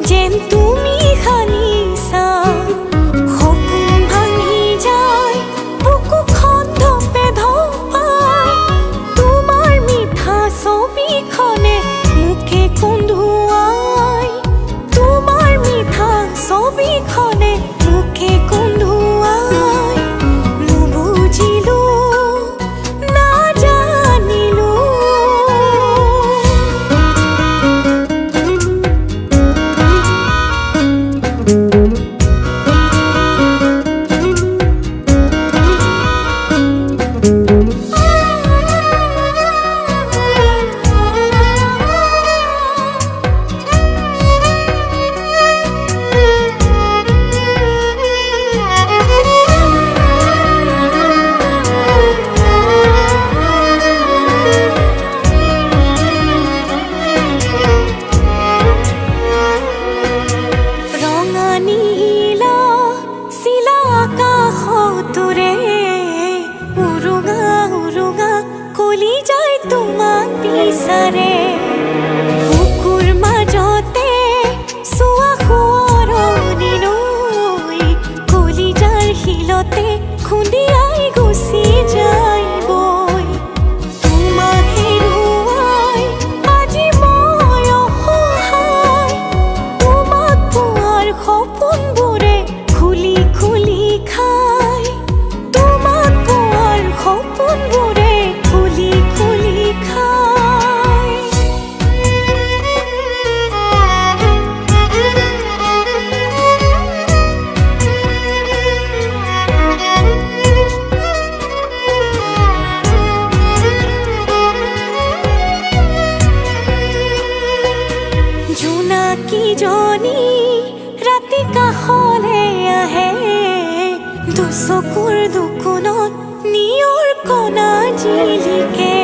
যেন তুমি খালিছা সপোন ভাঙি যায় বুকু খন্ধপে ধপায় তোমাৰ মিঠা ছবিখনে মুখে কন্দুৱাই তোমাৰ মিঠা ছবিখনে মুখে কন্দুৱাই নুবুজিলো নাজানিলো তোমাক বিচাৰে বুকুৰ মাজতে চোৱা সোঁৱৰণি নৈ কলিজাৰ শিলতে খুন্দিয়াই গুচি যায় বৈ তোমাক হেৰুৱাই আজি মই অসহায় তোমাক পোৱাৰ সপোনবোৰে খুলি খুলি খায় তোমাক পোৱাৰ সপোনবোৰে খুলি খুলি জোনাকীজনী ৰাতি কাষলে আহে দুচকুৰ দুকোণত নিয়ৰ কণা জিলিকে